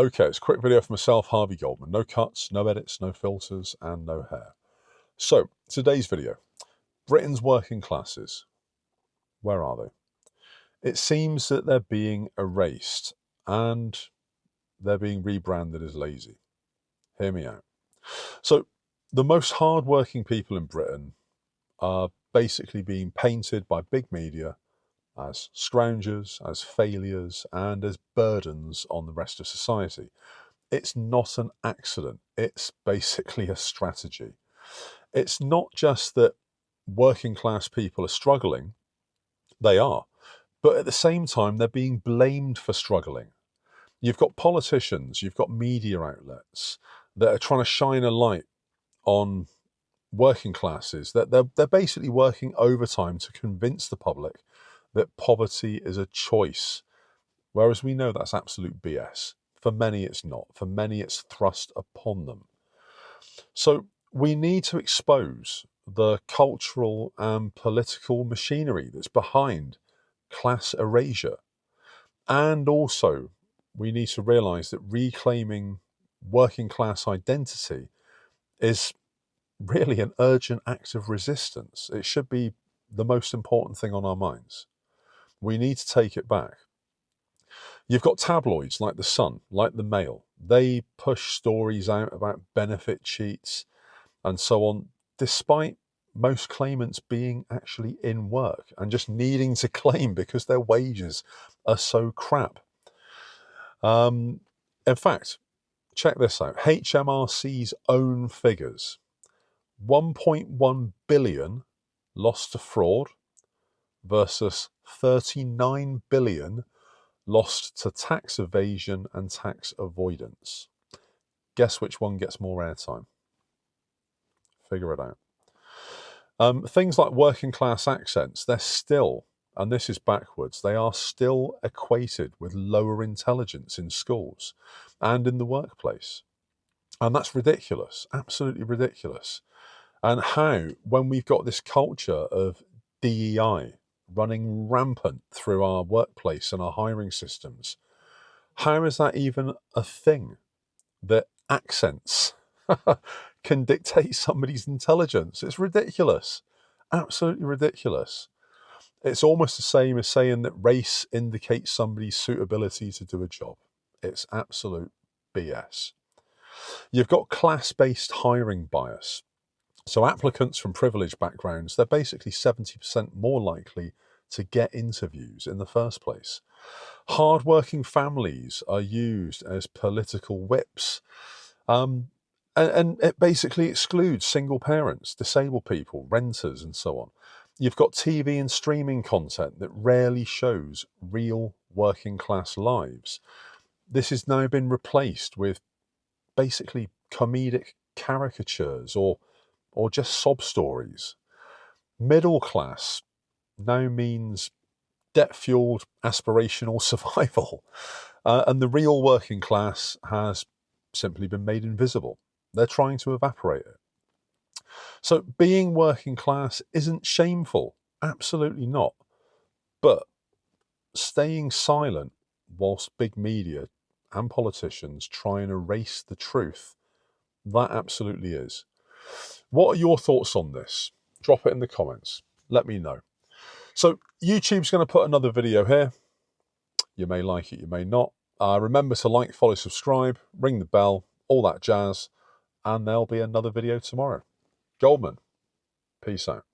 Okay, it's a quick video for myself, Harvey Goldman. No cuts, no edits, no filters, and no hair. So, today's video. Britain's working classes. Where are they? It seems that they're being erased and they're being rebranded as lazy. Hear me out. So, the most hard-working people in Britain are basically being painted by big media as scroungers, as failures, and as burdens on the rest of society. It's not an accident. It's basically a strategy. It's not just that working class people are struggling. They are. But at the same time, they're being blamed for struggling. You've got politicians, you've got media outlets that are trying to shine a light on working classes, that they're basically working overtime to convince the public that poverty is a choice, whereas we know that's absolute BS. For many, it's not. For many, it's thrust upon them. So we need to expose the cultural and political machinery that's behind class erasure. And also, we need to realise that reclaiming working class identity is really an urgent act of resistance. It should be the most important thing on our minds. We need to take it back. You've got tabloids like The Sun, like the Mail. They push stories out about benefit cheats and so on, despite most claimants being actually in work and just needing to claim because their wages are so crap. In fact, check this out. HMRC's own figures. 1.1 billion lost to fraud versus 39 billion lost to tax evasion and tax avoidance. Guess which one gets more airtime? Figure it out. Things like working class accents, they're still, and this is backwards, they are still equated with lower intelligence in schools and in the workplace. And that's ridiculous, absolutely ridiculous. And how, when we've got this culture of DEI running rampant through our workplace and our hiring systems, how is that even a thing that accents can dictate somebody's intelligence? It's ridiculous, absolutely ridiculous. It's almost the same as saying that race indicates somebody's suitability to do a job. It's absolute BS. You've got class-based hiring bias. So applicants from privileged backgrounds, they're basically 70% more likely to get interviews in the first place. Hardworking families are used as political whips. And it basically excludes single parents, disabled people, renters, and so on. You've got TV and streaming content that rarely shows real working class lives. This has now been replaced with basically comedic caricatures or just sob stories. Middle class now means debt-fueled aspirational survival. And the real working class has simply been made invisible. They're trying to evaporate it. So being working class isn't shameful. Absolutely not. But staying silent whilst big media and politicians try and erase the truth, that absolutely is. What are your thoughts on this? Drop it in the comments. Let me know. So YouTube's going to put another video here. You may like it, you may not. Remember to like, follow, subscribe, ring the bell, all that jazz, and there'll be another video tomorrow. Goldman, peace out.